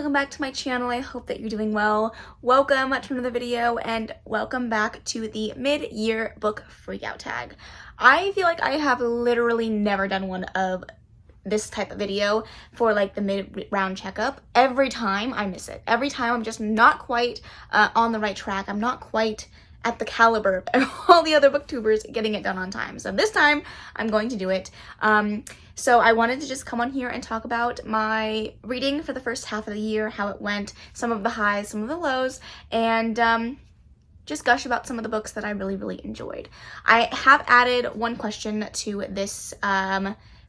welcome back to my channel. I hope that you're doing well. Welcome to another video and welcome back to the mid-year book freakout tag. I feel like I have literally never done one of this type of video for like the mid-round checkup. Every time I miss it. Every time I'm just not quite on the right track. I'm not quite at the caliber of all the other booktubers getting it done on time. So this time I'm going to do it. So I wanted to just come on here and talk about my reading for the first half of the year, how it went, some of the highs, some of the lows, and just gush about some of the books that I really enjoyed. I have added one question to this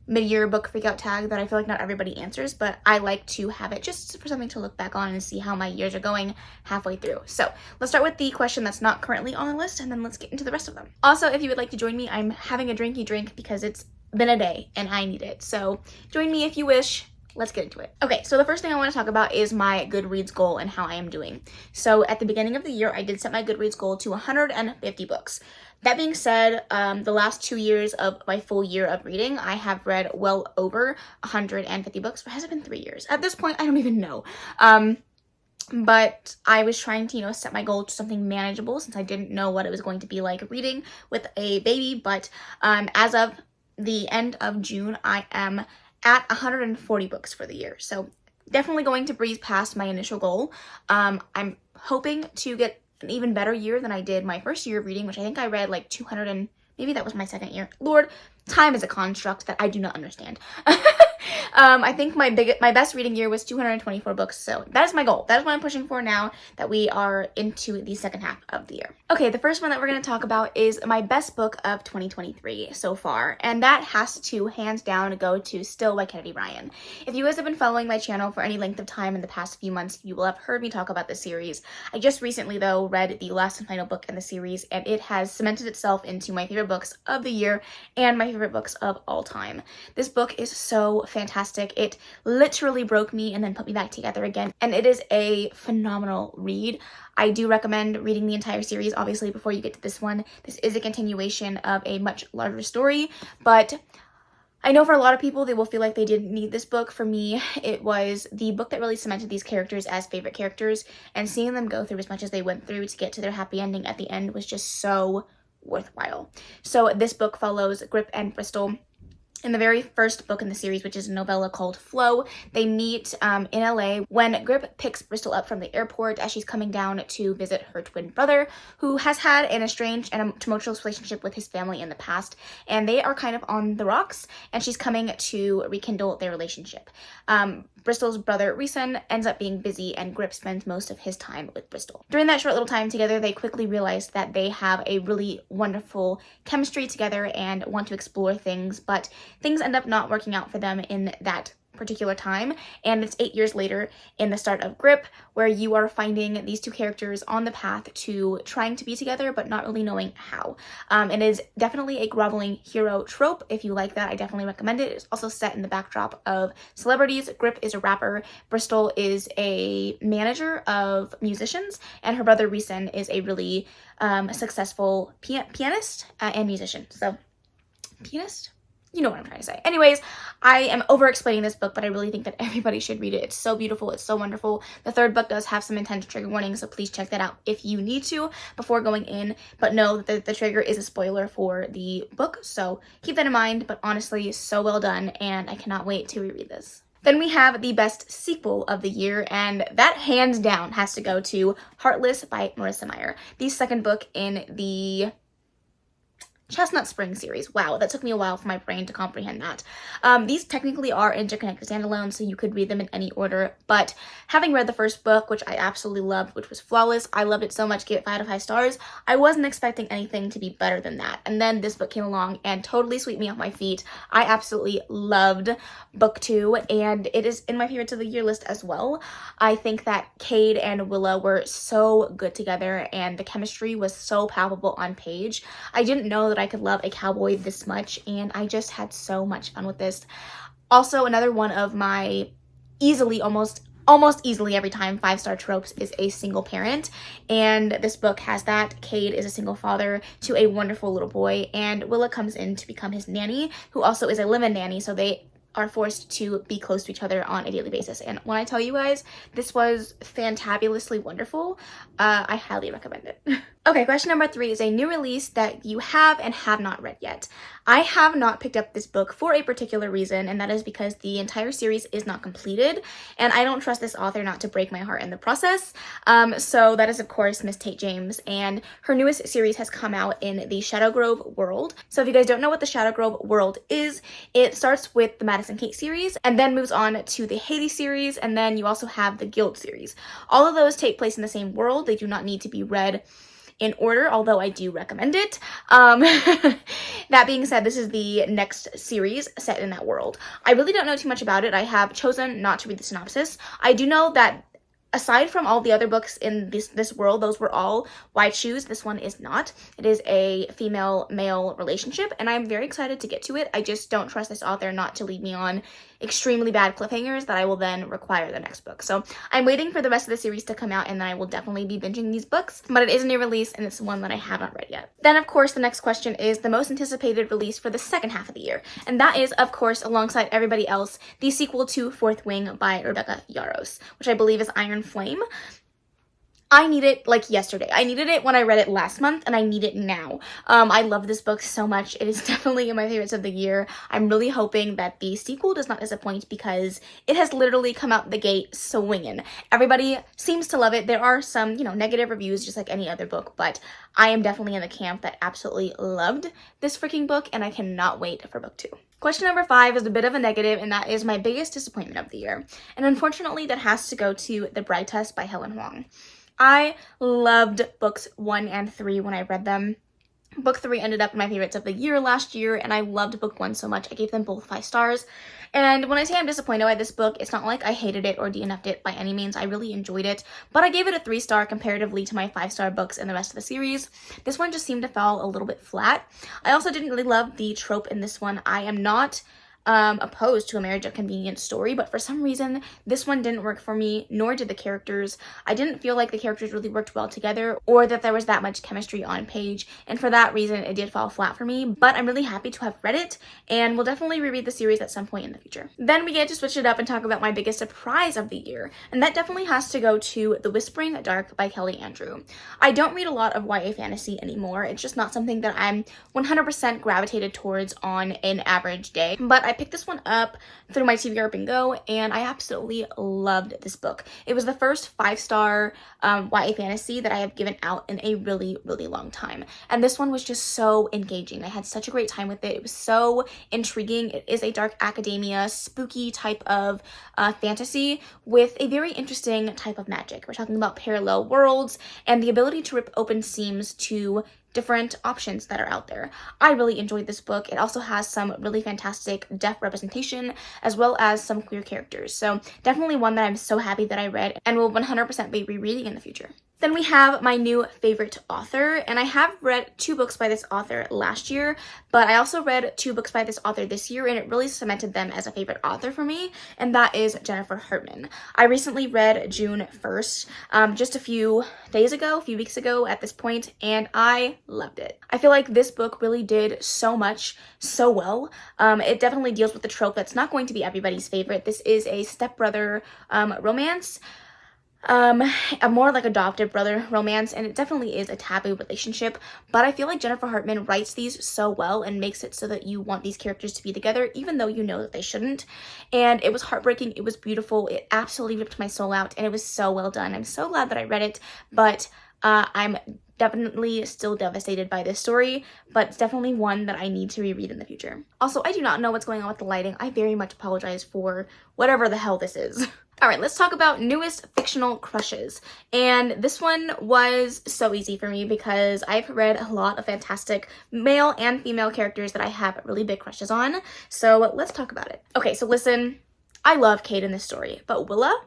mid-year book freakout tag that I feel like not everybody answers, but I like to have it just for something to look back on and see how my years are going halfway through. So let's start with the question that's not currently on the list, and then let's get into the rest of them. Also, if you would like to join me, I'm having a drinky drink because it's been a day and I need it. So join me if you wish. Let's get into it. Okay, so the first thing I want to talk about is my Goodreads goal and how I am doing. So at the beginning of the year, I did set my Goodreads goal to 150 books. That being said, the last 2 years of my full year of reading, I have read well over 150 books. Or has it been 3 years? At this point, I don't even know. But I was trying to, set my goal to something manageable since I didn't know what it was going to be like reading with a baby. But as of the end of June, I am at 140 books for the year. So definitely going to breeze past my initial goal. I'm hoping to get an even better year than I did my first year of reading, which I think I read like 200 and maybe that was my second year. Lord, time is a construct that I do not understand. I think my best reading year was 224 books, so that is my goal. That is what I'm pushing for now that we are into the second half of the year. Okay, the first one that we're going to talk about is my best book of 2023 so far, and that has to hands down go to Still by Kennedy Ryan. If you guys have been following my channel for any length of time in the past few months, you will have heard me talk about this series. I just recently, though, read the last and final book in the series, and it has cemented itself into my favorite books of the year and my favorite books of all time. This book is so fantastic. It literally broke me and then put me back together again, and it is a phenomenal read. I do recommend reading the entire series, obviously, before you get to this one. This is a continuation of a much larger story, but I know for a lot of people, they will feel like they didn't need this book. For me, it was the book that really cemented these characters as favorite characters, and seeing them go through as much as they went through to get to their happy ending at the end was just so worthwhile. So this book follows Grip and Bristol in the very first book in the series, which is a novella called Flow. They meet in LA when Grip picks Bristol up from the airport as she's coming down to visit her twin brother, who has had an estranged and a tumultuous relationship with his family in the past, and they are kind of on the rocks, and she's coming to rekindle their relationship. Bristol's brother, Reeson, ends up being busy, and Grip spends most of his time with Bristol. During that short little time together, they quickly realize that they have a really wonderful chemistry together and want to explore things, but things end up not working out for them in that particular time, and it's 8 years later in the start of Grip where you are finding these two characters on the path to trying to be together but not really knowing how. It is definitely a groveling hero trope. If you like that, I definitely recommend it. It's also set in the backdrop of celebrities. Grip is a rapper, Bristol is a manager of musicians, and her brother Reeson is a really successful pianist and musician. So, pianist? You know what I'm trying to say. Anyways, I am over-explaining this book, but I really think that everybody should read it. It's so beautiful. It's so wonderful. The third book does have some intense trigger warnings, so please check that out if you need to before going in. But know that the trigger is a spoiler for the book, so keep that in mind. But honestly, so well done, and I cannot wait to reread this. Then we have the best sequel of the year, and that hands down has to go to Heartless by Marissa Meyer, the second book in the Chestnut Spring series. Wow, that took me a while for my brain to comprehend that. These technically are interconnected standalones, so you could read them in any order, but having read the first book, which I absolutely loved, which was flawless, I loved it so much, gave it 5 out of 5 stars, I wasn't expecting anything to be better than that. And then this book came along and totally swept me off my feet. I absolutely loved book 2, and it is in my favorites of the year list as well. I think that Cade and Willa were so good together, and the chemistry was so palpable on page. I didn't know that I could love a cowboy this much, and I just had so much fun with this. Also, another one of my almost easily every time 5-star tropes is a single parent, and this book has that. Cade is a single father to a wonderful little boy, and Willa comes in to become his nanny, who also is a live-in nanny, so they are forced to be close to each other on a daily basis. And when I tell you guys, this was fantabulously wonderful. I highly recommend it. Okay, question number 3 is a new release that you have and have not read yet. I have not picked up this book for a particular reason, and that is because the entire series is not completed, and I don't trust this author not to break my heart in the process. So that is, of course, Miss Tate James, and her newest series has come out in the Shadow Grove world. So if you guys don't know what the Shadow Grove world is, it starts with the Madison Kate series, and then moves on to the Hades series, and then you also have the Guild series. All of those take place in the same world. They do not need to be read in order, although I do recommend it. That being said, this is the next series set in that world. I really don't know too much about it. I have chosen not to read the synopsis. I do know that aside from all the other books in this world, those were all white shoes. This one is not. It is a female-male relationship, and I'm very excited to get to it. I just don't trust this author not to lead me on extremely bad cliffhangers that I will then require the next book. So I'm waiting for the rest of the series to come out, and then I will definitely be binging these books. But it is a new release, and it's one that I have not read yet. Then, of course, the next question is the most anticipated release for the second half of the year. And that is, of course, alongside everybody else, the sequel to Fourth Wing by Rebecca Yarros, which I believe is Iron Flame. I need it like yesterday. I needed it when I read it last month, and I need it now. I love this book so much. It is definitely my favorites of the year. I'm really hoping that the sequel does not disappoint because it has literally come out the gate swinging. Everybody seems to love it. There are some, negative reviews just like any other book, but I am definitely in the camp that absolutely loved this freaking book, and I cannot wait for book 2. Question number 5 is a bit of a negative, and that is my biggest disappointment of the year. And unfortunately, that has to go to The Bride Test by Helen Huang. I loved books 1 and 3 when I read them. Book 3 ended up in my favorites of the year last year, and I loved book 1 so much. I gave them both 5 stars. And when I say I'm disappointed by this book, it's not like I hated it or DNF'd it by any means. I really enjoyed it, but I gave it a 3-star comparatively to my 5-star books in the rest of the series. This one just seemed to fall a little bit flat. I also didn't really love the trope in this one. I am not opposed to a marriage of convenience story, but for some reason this one didn't work for me, nor did the characters. I didn't feel like the characters really worked well together or that there was that much chemistry on page, and for that reason it did fall flat for me, but I'm really happy to have read it and will definitely reread the series at some point in the future. Then we get to switch it up and talk about my biggest surprise of the year, and that definitely has to go to The Whispering Dark by Kelly Andrew. I don't read a lot of YA fantasy anymore. It's just not something that I'm 100% gravitated towards on an average day, but I picked this one up through my TBR bingo, and I absolutely loved this book. It was the first 5-star YA fantasy that I have given out in a really, really long time, and this one was just so engaging. I had such a great time with it. It was so intriguing. It is a dark academia, spooky type of fantasy with a very interesting type of magic. We're talking about parallel worlds and the ability to rip open seams to different options that are out there. I really enjoyed this book. It also has some really fantastic deaf representation as well as some queer characters. So definitely one that I'm so happy that I read and will 100% be rereading in the future. Then we have my new favorite author, and I have read 2 books by this author last year, but I also read 2 books by this author this year, and it really cemented them as a favorite author for me, and that is Jennifer Hartman. I recently read June 1st, just a few weeks ago at this point, and I loved it. I feel like this book really did so much so well. It definitely deals with the trope that's not going to be everybody's favorite. This is a stepbrother romance. A more like adopted brother romance, and it definitely is a taboo relationship, but I feel like Jennifer Hartman writes these so well and makes it so that you want these characters to be together even though you know that they shouldn't. And it was heartbreaking, it was beautiful, it absolutely ripped my soul out, and it was so well done. I'm so glad that I read it, but I'm definitely still devastated by this story, but it's definitely one that I need to reread in the future. Also, I do not know what's going on with the lighting. I very much apologize for whatever the hell this is. All right, let's talk about newest fictional crushes. And this one was so easy for me because I've read a lot of fantastic male and female characters that I have really big crushes on. So let's talk about it. Okay, so listen, I love Kate in this story, but Willa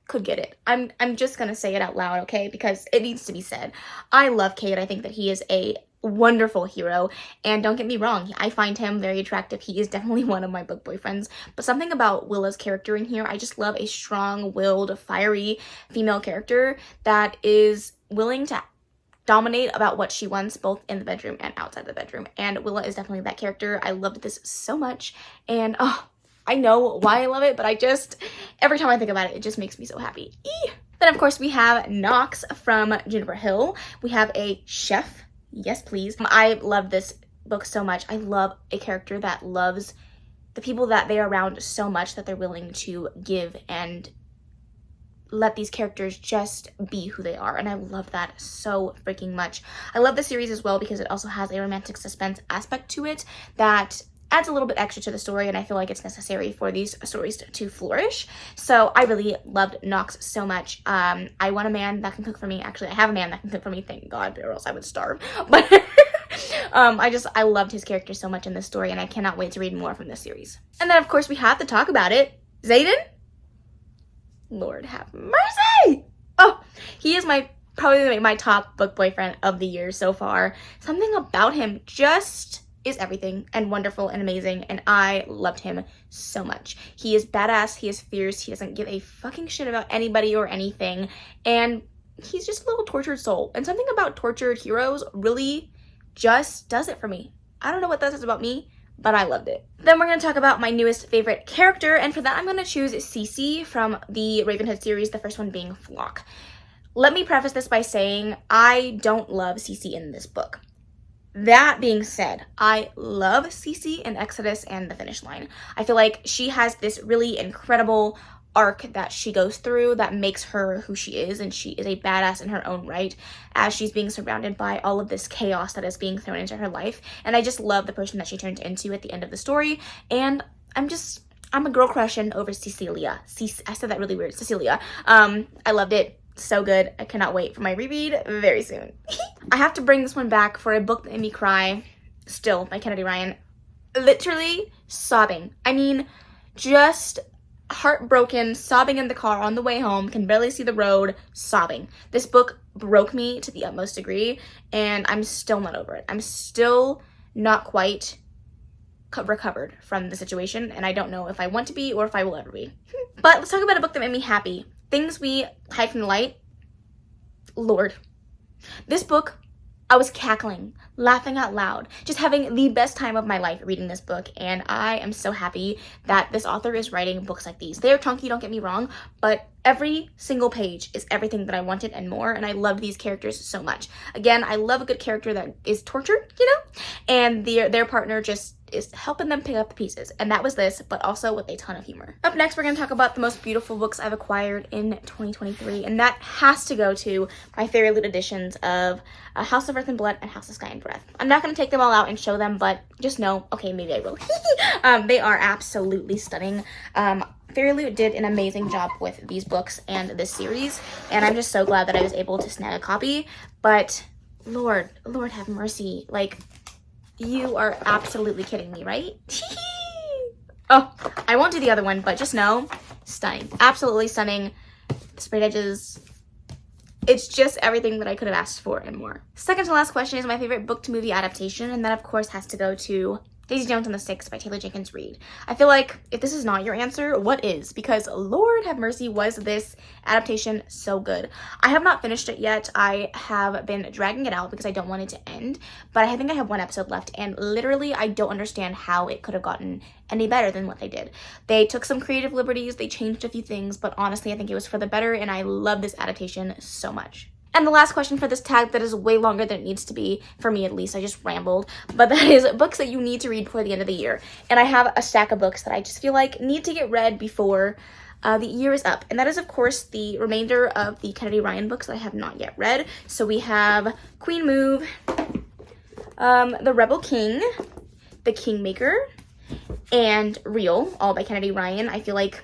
could get it. I'm just gonna say it out loud, okay? Because it needs to be said. I love Kate. I think that he is a wonderful hero, and don't get me wrong, I find him very attractive. He is definitely one of my book boyfriends, but something about Willa's character in here, I just love a strong-willed, fiery female character that is willing to dominate about what she wants, both in the bedroom and outside the bedroom. And Willa is definitely that character. I loved this so much. And oh, I know why I love it, but every time I think about it, it just makes me so happy. Then of course we have Knox from Juniper Hill. We have a chef. Yes, please. I love this book so much. I love a character that loves the people that they're around so much that they're willing to give and let these characters just be who they are. And I love that so freaking much. I love the series as well because it also has a romantic suspense aspect to it that adds a little bit extra to the story, and I feel like it's necessary for these stories to flourish. So I really loved Knox so much. I want a man that can cook for me. Actually, I have a man that can cook for me, thank God, or else I would starve. But I loved his character so much in this story, and I cannot wait to read more from this series. And then of course we have to talk about it. Xaden? Lord have mercy! Oh, he is probably my top book boyfriend of the year so far. Something about him just is everything and wonderful and amazing, and I loved him so much. He is badass, he is fierce, he doesn't give a fucking shit about anybody or anything, and he's just a little tortured soul. And something about tortured heroes really just does it for me. I don't know what that says about me, but I loved it. Then we're going to talk about my newest favorite character, and for that I'm going to choose Cece from the Ravenhood series, the first one being Flock. Let me preface this by saying I don't love Cece in this book. That being said, I love Cece in Exodus and The Finish Line. I feel like she has this really incredible arc that she goes through that makes her who she is, and she is a badass in her own right as she's being surrounded by all of this chaos that is being thrown into her life. And I just love the person that she turns into at the end of the story, and I'm a girl crushing over Cecilia. I said that really weird. Cecilia. I loved it. So good. I cannot wait for my reread very soon. I have to bring this one back for a book that made me cry, still, by Kennedy Ryan. Literally sobbing. I mean, just heartbroken, sobbing in the car on the way home, can barely see the road, sobbing. This book broke me to the utmost degree, and I'm still not over it. I'm still not quite recovered from the situation, and I don't know if I want to be or if I will ever be. But let's talk about a book that made me happy. Things We Hide from the Light. Lord. This book, I was cackling, laughing out loud, just having the best time of my life reading this book, and I am so happy that this author is writing books like these. They are chunky, don't get me wrong, but every single page is everything that I wanted and more, and I love these characters so much. Again, I love a good character that is tortured, and their partner just is helping them pick up the pieces, and that was this, but also with a ton of humor. Up next, we're going to talk about the most beautiful books I've acquired in 2023, and that has to go to my Fairy Loot editions of House of Earth and Blood and House of Sky and Breath. I'm not going to take them all out and show them, but just know, okay, maybe I will. They are absolutely stunning. Fairy Loot did an amazing job with these books and this series, and I'm just so glad that I was able to snag a copy, but Lord have mercy, like, you are absolutely kidding me, right? Oh, I won't do the other one, but just know, stunning. Absolutely stunning. The sprayed edges. It's just everything that I could have asked for and more. Second to last question is my favorite book to movie adaptation, and that of course has to go to Daisy Jones and the Six by Taylor Jenkins Reid. I feel like if this is not your answer, what is? Because Lord have mercy, was this adaptation so good. I have not finished it yet. I have been dragging it out because I don't want it to end, but I think I have one episode left, and literally I don't understand how it could have gotten any better than what they did. They took some creative liberties, they changed a few things, but honestly I think it was for the better, and I love this adaptation so much. And the last question for this tag that is way longer than it needs to be, for me at least, I just rambled, but that is books that you need to read before the end of the year. And I have a stack of books that I just feel like need to get read before the year is up. And that is, of course, the remainder of the Kennedy Ryan books that I have not yet read. So we have Queen Move, The Rebel King, The Kingmaker, and Real, all by Kennedy Ryan. I feel like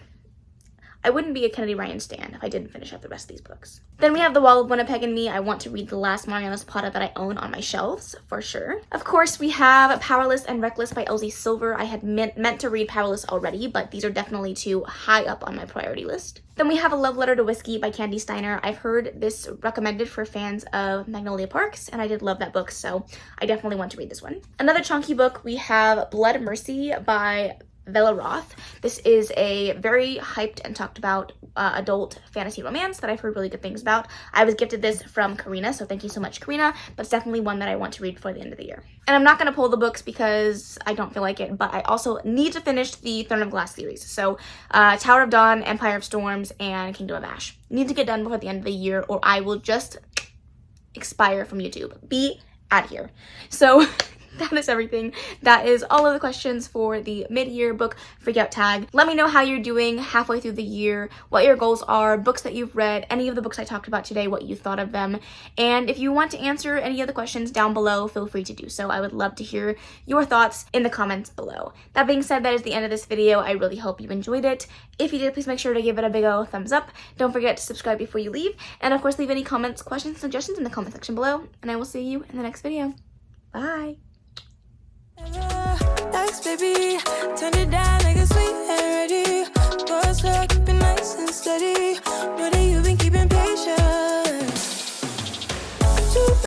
I wouldn't be a Kennedy Ryan stan if I didn't finish up the rest of these books. Then we have The Wall of Winnipeg and Me. I want to read the last Mariana Zapata that I own on my shelves, for sure. Of course, we have Powerless and Reckless by Elsie Silver. I had meant to read Powerless already, but these are definitely too high up on my priority list. Then we have A Love Letter to Whiskey by Candy Steiner. I've heard this recommended for fans of Magnolia Parks, and I did love that book, so I definitely want to read this one. Another chunky book, we have Blood Mercy by Velaroth. This is a very hyped and talked about adult fantasy romance that I've heard really good things about. I was gifted this from Karina, so thank you so much, Karina, but it's definitely one that I want to read before the end of the year. And I'm not going to pull the books because I don't feel like it, but I also need to finish the Throne of Glass series. So Tower of Dawn, Empire of Storms, and Kingdom of Ash. Need to get done before the end of the year or I will just expire from YouTube. Be out of here. So that is everything. That is all of the questions for the mid-year book freakout tag. Let me know how you're doing halfway through the year, what your goals are, books that you've read, any of the books I talked about today, what you thought of them. And if you want to answer any of the questions down below, feel free to do so. I would love to hear your thoughts in the comments below. That being said, that is the end of this video. I really hope you enjoyed it. If you did, please make sure to give it a big old thumbs up. Don't forget to subscribe before you leave. And of course, leave any comments, questions, suggestions in the comment section below. And I will see you in the next video. Bye. Next, baby, turn it down like a sweet and ready. Boys, keep it nice and steady. Know that you've been keeping